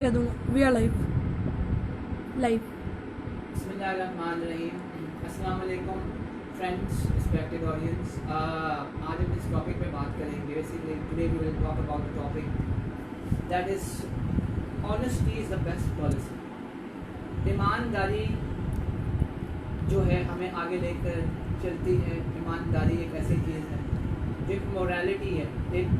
कह दूँ we are live live. बिस्मिल्लाहिर्रहमानिर्रहीम। अस्सलाम वालेकुम फ्रेंड्स, रिस्पेक्टेड ऑडियंस। आज हम इस टॉपिक पे बात करेंगे। Basically today we will talk about the topic that is honesty is the best policy. ईमानदारी जो है हमें आगे लेकर चलती है। ईमानदारी एक ऐसी चीज़ है जो एक मोरालिटी है, एक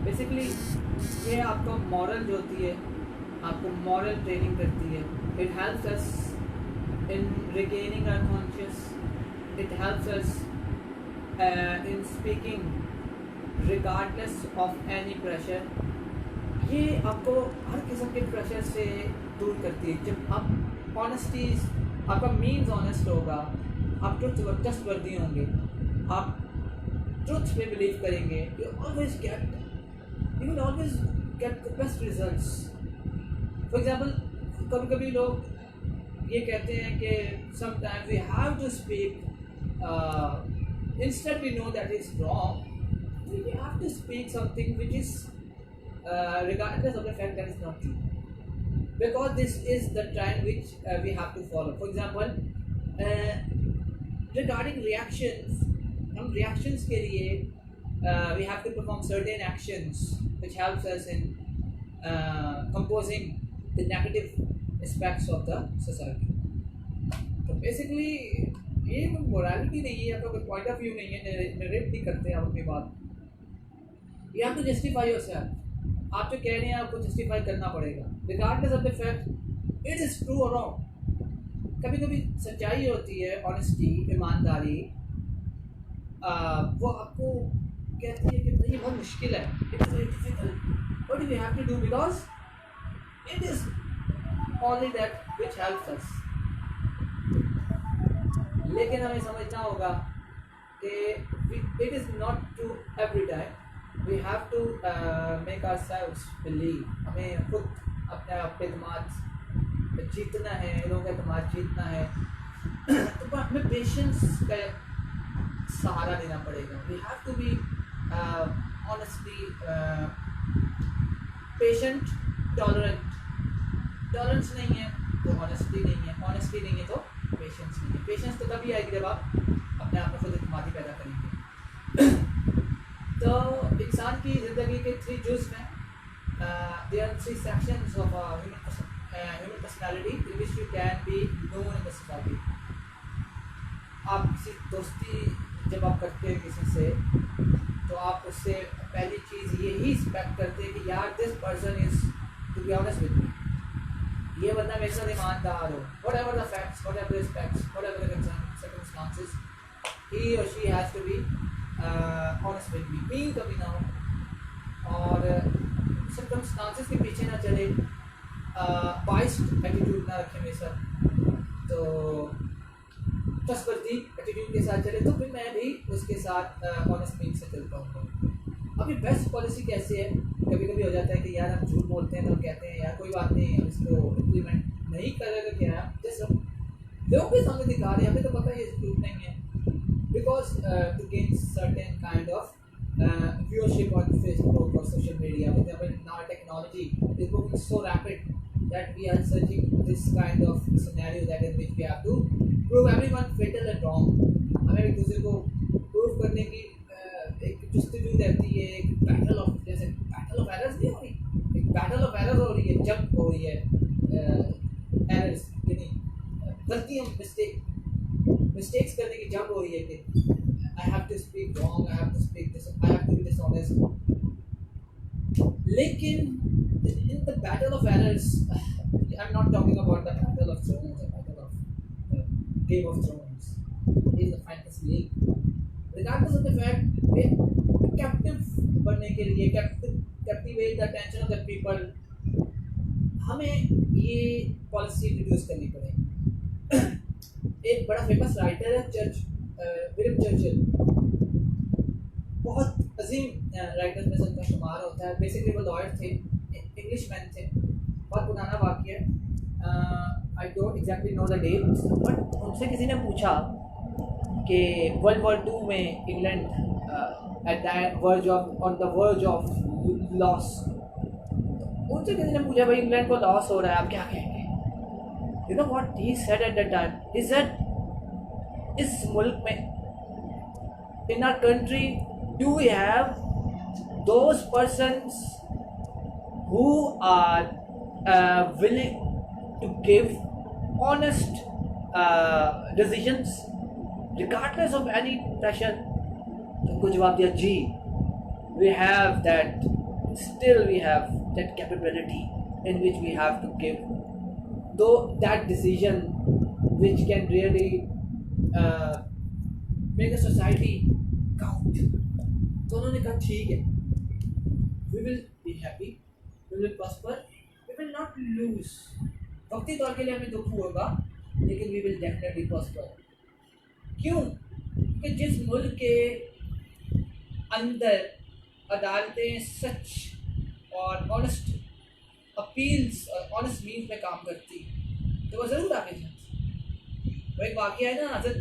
बेसिकली ये आपका मॉरल जो होती है, आपको मॉरल ट्रेनिंग करती है। It helps us in regaining our conscious, it helps us in speaking regardless of any pressure. ये आपको हर किस्म के प्रेशर से दूर करती है। जब आप ऑनेस्टी, आपका मीन्स ऑनेस्ट होगा, आप ट्रस्टवर्दी होंगे, आप ट्रुथ पे बिलीव करेंगे, you will always get the best results. For example, कभी कभी लोग ये कहते हैं कि sometimes we have to speak, instead we know that is wrong, we have to speak something which is regardless of the fact that it's not true, because this is the trend which we have to follow. For example, regarding reactions, हम reactions के लिए we have to perform certain actions which helps us in composing the negative aspects of the society. तो basically ये morality नहीं है, आपका कोई point of view नहीं है, narrate नहीं करते आप अपनी बात। You have to justify yourself. आप जो कह रहे हैं आपको जस्टिफाई करना पड़ेगा, regardless of the fact it is true और रॉन्ग। कभी कभी सच्चाई होती है, ऑनेस्टी, ईमानदारी, वो आपको कहती है कि भाई ये बहुत मुश्किल है, it is very difficult, what do we have to do, because it is only that which helps us. लेकिन हमें समझना होगा कि it is not true every time. We have to make ourselves believe. हमें खुद अपने आप पे एतमाद जीतना है, लोगों का एतमाद जीतना है, तो हमें पेशेंस का सहारा लेना पड़ेगा। We have to be honestly patient, tolerant. Tolerance नहीं है तो honesty नहीं है, honesty नहीं है तो patience नहीं है। Patience तो तभी आएगी जब आप अपने आप में खुद एतमादी पैदा करेंगे। तो इंसान की ज़िंदगी के 3 जुज़ हैं। There are 3 sections of human personality in which you can be known in the society. आप किसी दोस्ती जब आप करते हैं किसी से, तो आप उससे पहली चीज़ यही एक्सपेक्ट करते हैं कि यार this person is to be honest with me, ये बंदा मेरे साथ ईमानदार हो, whatever the facts, whatever the respects, whatever the circumstances, he or she has to be honest with me. मी कभी ना हो और सर्कमस्टांसेस के पीछे ना चले, बाइस्ड एटीट्यूड ना रखें मेरे साथ, तो ट्रस्टवर्दी एटीट्यूड के साथ चले, तो फिर मैं भी उसके साथ ऑनेस्ट मीन से चलता हूँ। अभी बेस्ट पॉलिसी कैसे है, कभी कभी हो जाता है कि यार हम झूठ बोलते हैं तो हम कहते हैं यार कोई बात नहीं, हम इसको इम्प्लीमेंट नहीं करेगा, क्या है जैसे लोग भी सामने दिखा रहे हैं, हमें तो पता है ये झूठ नहीं है, because to gain certain kind of viewership on Facebook or social media. But now technology is moving so rapid that we are searching this kind of scenario that in which we have to prove everyone fatal and wrong. हमें एक दूसरे को prove करने की एक जस्तजू रहती है, एक बैटल ऑफ, जैसे बैटल ऑफ एरर्स नहीं हो रही, एक बैटल ऑफ एरर्स हो रही है, जंग हो रही है, एरर्स यानी गलतियाँ, मिस्टेक्स करने की जंग हो रही है कि I have to speak wrong, I have to speak this, I have to be dishonest. लेकिन in the battle of errors, I am not talking about the battle of thrones, the battle of game of thrones, is the fantasy league. Regardless of the fact we captive बनने के लिए, captivate the attention of the people, हमें ये policy introduce करनी पड़ेगी। एक बड़ा famous writer है विलियम चर्चिल, बहुत अजीम राइटर्स में से उनका शुमार होता है। बेसिकली वो लॉयर थे, इंग्लिश मैन थे, बहुत पुराना वाक़या है, I don't exactly know the date, but उनसे किसी ने पूछा कि वर्ल्ड वॉर 2 में England at the verge of, on the verge of loss, उनसे किसी ने पूछा भाई इंग्लैंड को लॉस हो रहा है आप क्या कहेंगे? You know what he said at that time, he said इस मुल्क में, in our country, do we have those persons who are willing to give honest decisions regardless of any pressure? तो उनको जवाब दिया जी, we have that, still we have that capability in which we have to give though that decision which can really make a society count. तो उन्होंने कहा ठीक है, we will be happy, we will prosper, we will not lose. वक्ती तौर के लिए हमें दुख होगा लेकिन we will definitely prosper. क्यों? कि जिस मुल्क के अंदर अदालतें सच और ऑनेस्ट अपील्स और ऑनेस्ट मीन्स में काम करती तो वो ज़रूर आगे जाती। वो एक वाक़या है ना, हज़रत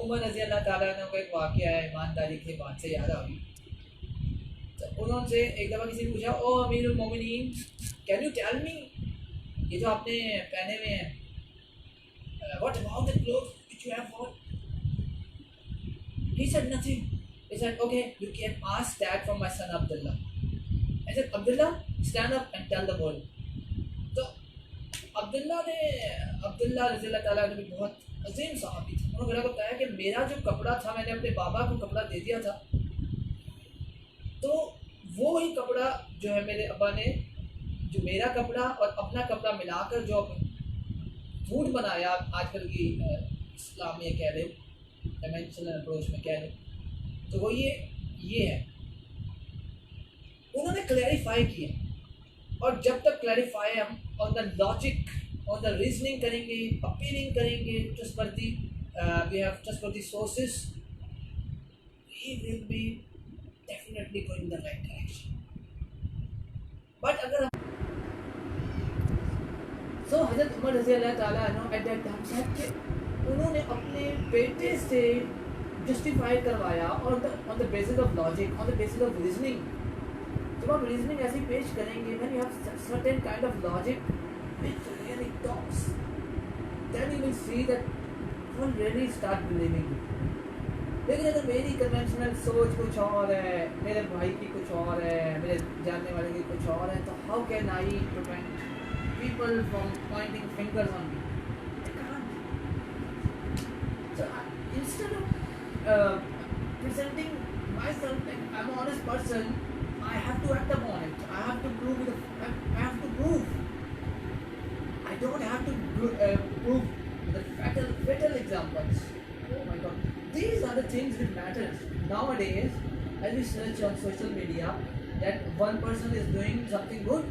उमर रज़ी अल्लाह ताला अन्हु का एक वाक़या है, ईमानदारी के बात से याद आ गई। तो उन्होंने एक दफ़ा किसी ने पूछा, ओ अमीरुल मोमिनीन, कैन यू टेल मी ये जो आपने पहने हुए हैं, what about the clothes which you have on? He said nothing. He said, okay, you can ask that from my son Abdullah. I said, Abdullah, stand up and tell the world. तो अब्दुल्ला रज़ी अल्लाह ताला ने भी बहुत अजीम सहाबी थे। उन्होंने मेरा बताया कि मेरा जो कपड़ा था, मैंने अपने बाबा को कपड़ा दे दिया था, तो वो ही कपड़ा जो है मेरे अब्बा ने, जो मेरा कपड़ा और अपना कपड़ा मिलाकर जो फूड बनाया, आजकल की इस्लामी कह लें, कन्वेंशनल अप्रोच में कह लें, तो वो ये है। उन्होंने क्लैरिफाई किया, और जब तक क्लैरिफाई हम on the logic, on the reasoning करेंगे, अपीलिंग करेंगे, trustworthy, we have trustworthy sources, we will be definitely going the right direction. But अगर सो हज़रत उमर रज़ी अल्लाह ताला अन्हु एट दैट टाइम सेड कि उन्होंने अपने बेटे से जस्टिफाई करवाया on the basis of logic, on the basis of reasoning. जब आप रीजनिंग ऐसी पेश करेंगे, when you have certain kind of logic which really talks, then you will see that one really start believing you. लेकिन अगर मेरी conventional सोच कुछ और है, मेरे भाई की कुछ और है, मेरे जानने वाले की कुछ और है, तो how can I prevent people from pointing fingers on me? I can't. So instead of presenting myself like I'm an honest person, I have to act upon it. I have to prove it. I have to prove. I don't have to prove the fatal examples. Oh my God, these are the things that matters nowadays. As we search on social media that one person is doing something good,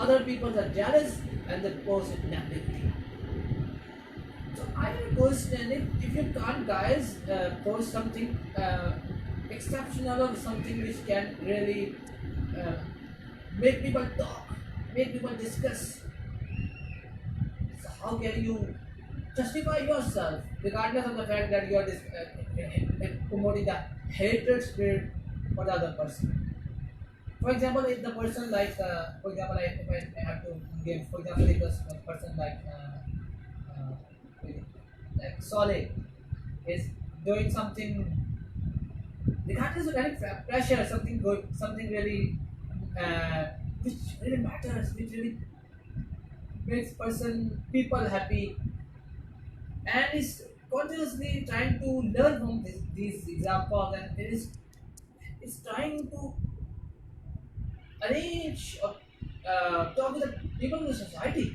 other people are jealous and they post it negatively. So I have a question, if you can't guys post something exceptional or something which can really make people talk, make people discuss, so how can you justify yourself regardless of the fact that you are promoting the hatred spirit for the other person? For example, if the person like, for example, if I have to give, for example, if a person like Soleh is doing something, regardless of any pressure, something good, something really, which really matters, which really makes people happy, and is continuously trying to learn from these examples, and it is trying to arrange or talk with the people in the society.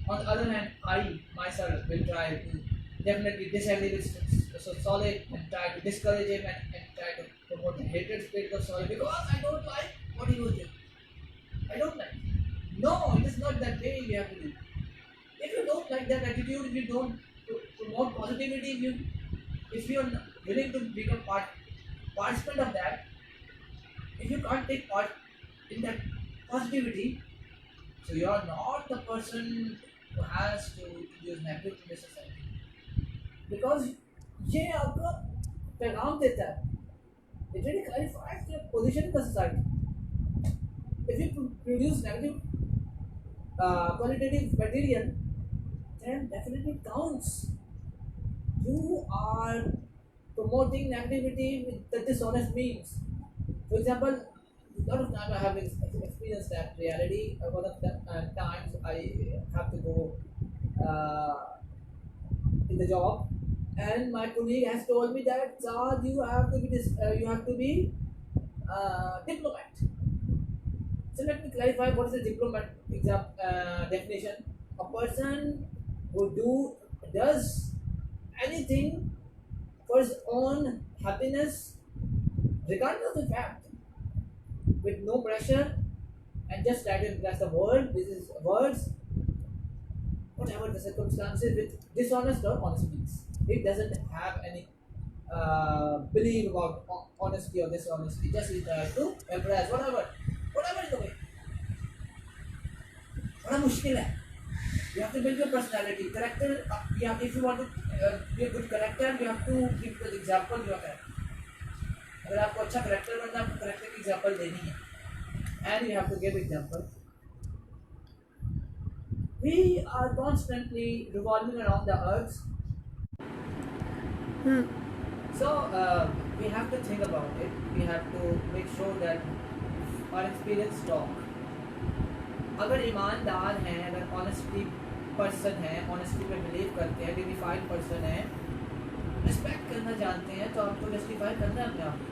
On the other hand, I myself will try to definitely disagree with Solid and try to discourage him and try to promote the hatred spirit of Solid because I don't like what he was doing. I don't like. No, it is not that way we have to do. If you don't like that attitude, if you don't promote positivity, if you are willing to become participant of that, if you can't take part in that positivity, so you are not the person who has to use negative in the society, because ये आपका पैगाम देता है, it really clarifies your position in the society. if you produce negative qualitative material, then definitely it counts. You are promoting negativity with the dishonest means. For example, a lot of time I have experienced that reality. One of the times I have to go in the job, and my colleague has told me that Saad, you have to be diplomat. So let me clarify what is the diplomat definition. A person who does anything for his own happiness, regardless of the fact, with no pressure, and just try to impress the world. This is words, whatever the circumstances, with dishonest or honest means. It doesn't have any belief about honesty or dishonesty. Just he tries to impress whatever is the way. बड़ा मुश्किल है. You have to build your personality, character. If you want to be a good character, you have to give the example your character. अगर आपको अच्छा character बनना है, आपको character की example देनी है, and you have to give example. We are constantly revolving around the earth, so we have to think about it. We have to make sure that our experience talk. अगर ईमानदार हैं, अगर honesty person है, honesty पे believe करते हैं, dignified person है, respect करना जानते हैं, तो आपको जस्टिफाई करना है अपने आप को.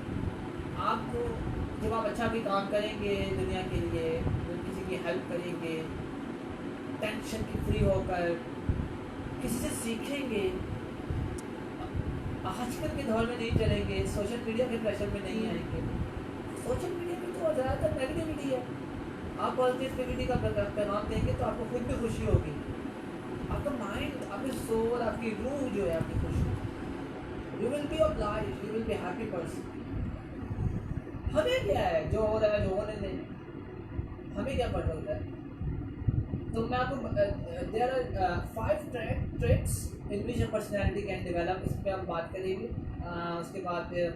आपको जब आप अच्छा भी काम करेंगे दुनिया के लिए, जब किसी की हेल्प करेंगे, टेंशन की फ्री होकर किसी से सीखेंगे, आजकल के दौर में नहीं चलेंगे, सोशल मीडिया के प्रेशर में नहीं आएंगे. सोशल मीडिया में तो ज़्यादातर नेगेटिविटी है. आप पॉजिटिविटी का पैगाम देंगे तो आपको खुद में खुशी होगी. आपका माइंड, आपकी सोल, आपकी रूह जो है आपकी खुशी, you will be obliged, you will be happy person. हमें क्या है, जो हो रहा है जो होने दें, हमें क्या पता होता है. तो मैं आपको there are 5 traits in which a personality can develop, इस पर हम बात करेंगे. उसके बाद फिर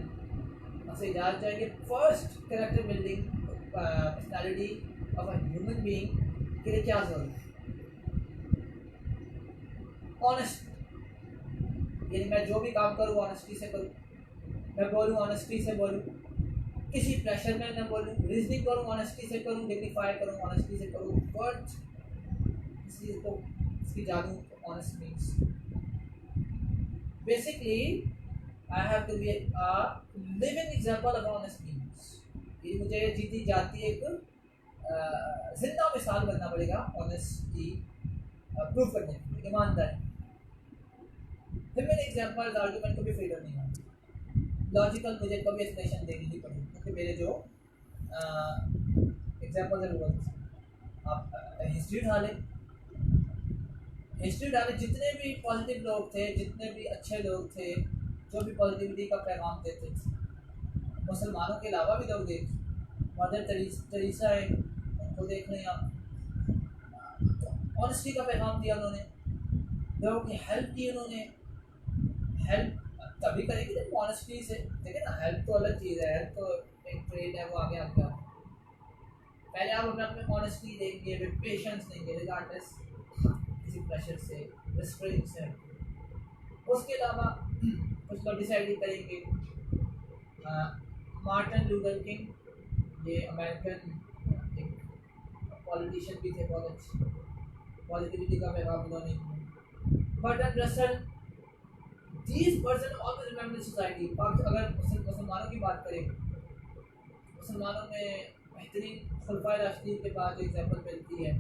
हमसे इजाज़त चाहेंगे. First, character building personality of a human being के लिए क्या जरूरी है. ऑनेस्ट, यानी मैं जो भी काम करूँ ऑनेस्टी से करूँ, मैं बोलूँ ऑनेस्टी से बोलूँ, किसी प्रेशर में न बोलूँ, रीजनिंग करूँ ऑनेस्टी से करूँ, डिग्निफाई करूँ ऑनेस्टी से करूँ. बट इसकी जादू honest means basically I have to be a living example of honest means. ये मुझे जीती जाती एक जिंदा मिसाल बनना पड़ेगा ऑनेस्टी प्रूव करने के लिए, ईमानदारी. फिर मेरे एग्जाम्पल आर्गूमेंट को भी फ्रीडम नहीं होती. लॉजिकल मुझे कभी एक्सप्लेनेशन देनी नहीं पड़ेगी, क्योंकि मेरे जो एग्जाम्पल है वो आप हिस्ट्री डालें, जितने भी पॉजिटिव लोग थे, जितने भी अच्छे लोग थे, जो भी पॉजिटिविटी का पैगाम देते थे, मुसलमानों के अलावा भी लोग देख, मदर टेरेसा है, उनको देख लें आप. ऑनेस्टी का पैगाम दिया उन्होंने, लोगों की हेल्प की उन्होंने. हेल्प तभी करेगी जब ऑनेस्टी से. देखिए ना, हेल्प तो अलग चीज़ है, हेल्प तो एक ट्रेड है, वो आगे आपका. पहले आप अपने ऑनेस्टी देंगे, फिर पेशेंस देंगे, रिगार्डलेस किसी प्रेशर से, रिस्ट्रेंट से. उसके अलावा कुछ लोग डिसाइड करेंगे. मार्टिन लूथर किंग, ये अमेरिकन एक पॉलिटिशियन भी थे, बहुत अच्छे पॉजिटिविटी का पैगाम उन्होंने. Burton Russell, these person always remember the society. अगर मुसलमानों की बात करें, मुसलमानों में बेहतरीन खुलफाए राशिदीन के बाद जो एग्जाम्पल मिलती है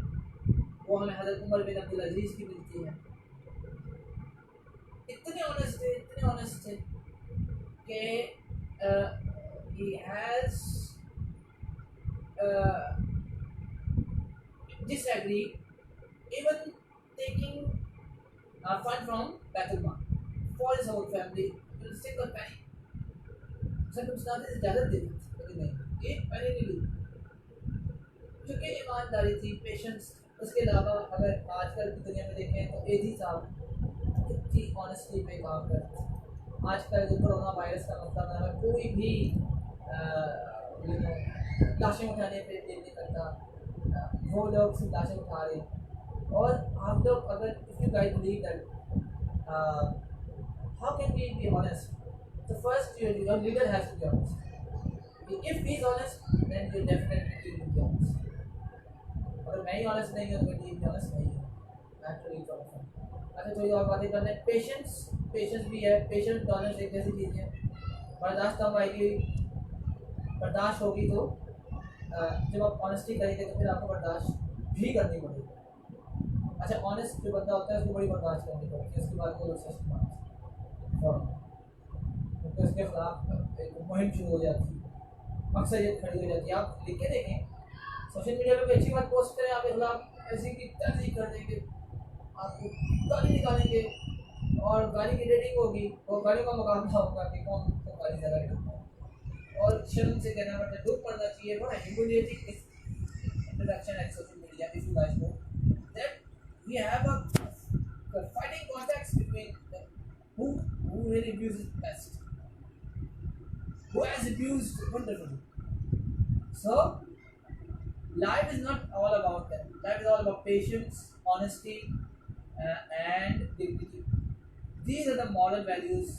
वो हमें हज़रत उमर बिन अब्दुल अजीज़ की मिलती है. इतने ऑनेस्ट थे कि he has disagreed even taking fund from Baitul Mal for his whole family with a single penny. Circumstances इजाज़त देती थी, लेकिन नहीं, एक penny नहीं ली, क्योंकि ईमानदारी थी, पेशेंस. उसके अलावा अगर आजकल की दुनिया में देखें तो एजी साहब कितनी ऑनेस्टी पे काम करते हैं. आजकल जो कोरोना वायरस का मसला है, कोई भी लाशें उठाने पे दिल नहीं करता, वो लोग सिर्फ लाशें उठा रहे हैं। और आप लोग अगर if you guys believe that how can we be honest, तो first your leader has to be honest. If he is honest, then you definitely will be honest. अगर मैं ही honest नहीं हूँ तो टीम भी honest नहीं है। Naturally from अच्छा थोड़ी और बातें करते हैं। पेशेंस भी है। पेशेंस टॉलरेंस एक जैसी चीज़ है। बर्दाश्त कब आएगी? बर्दाश्त होगी तो जब आप ऑनेस्टी करेंगे तो फिर आपको बर्दाश्त भी करनी पड़ेगी। अच्छा ऑनेस्ट जो बंदा होता है उसको बड़ी बर्दाश्त करनी पड़ती है, उसके बाद वो क्योंकि उसके खिलाफ एक मुहिम शुरू हो जाती है, अक्सरियत खड़ी हो जाती है। आप लिख के देखें सोशल मीडिया पे कोई अच्छी बात पोस्ट करें, आपके खिलाफ ऐसी की तर्जी कर देंगे, आपको गाली निकालेंगे और गाली की रेटिंग होगी और गालियों का मुकाबला होगा कि कौन तो गाली ज़्यादा करता है। और शर्म से कहना पड़ता है, दुख पड़ना चाहिए। बड़ा humiliating introduction at social media if you guys know that we have a fighting context between who really abuses best, who has abused wonderfully. So life is not all about that. Life is all about patience, honesty, and dignity. These are the moral values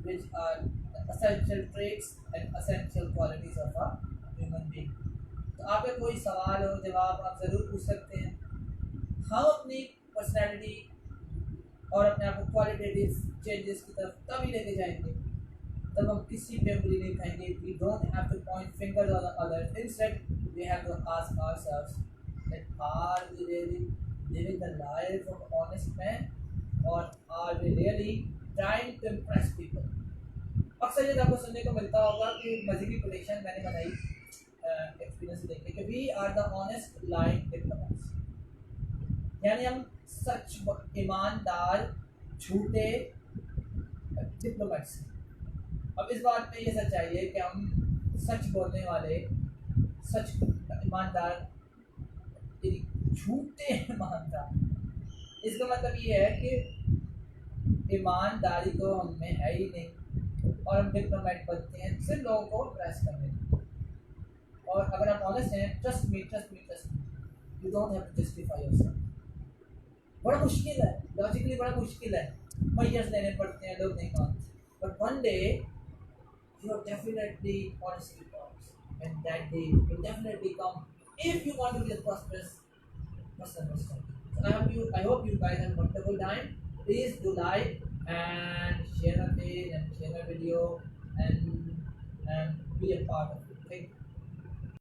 which are the essential traits and essential qualities of a human being. तो आपका कोई सवाल हो जवाब आप ज़रूर पूछ सकते हैं। हम अपनी पर्सनैलिटी और अपने आप को क्वालिटेटिव चेंजेस की तरफ तभी लेके जाएंगे तब हम किसी पे उंगली नहीं खाएंगे। We don't have to point fingers on others. Instead, we have to ask ourselves that are we really living the life of an honest man, or are we really trying to impress people? अक्सर ये आपको सुनने को मिलता होगा कि मज़ीदी prediction मैंने बनाई एक्सपीरियंस से देख के, we are the honest lying diplomats, यानी हम सच ईमानदार झूठे डिप्लोमेट्स। अब इस बात में ये सच्चाई है कि हम सच बोलने वाले, सच ईमानदार, झूठे ईमानदार। इसका मतलब ये है कि ईमानदारी तो हम में है ही नहीं और हम डिप्लोमेट बनते हैं सिर्फ लोगों को इम्प्रेस करने के। और अगर आप ऑनेस्ट हैं, trust me, you don't have to justify yourself. बड़ा मुश्किल है, लॉजिकली बड़ा मुश्किल है, मैयर्स लेने पड़ते हैं, लोग नहीं मानते। But one day you are definitely honestly talks, and that day will definitely come if you want to be a prosperous person. So I hope you guys have a wonderful time. Please do like and share our page and share our video and be a part of it.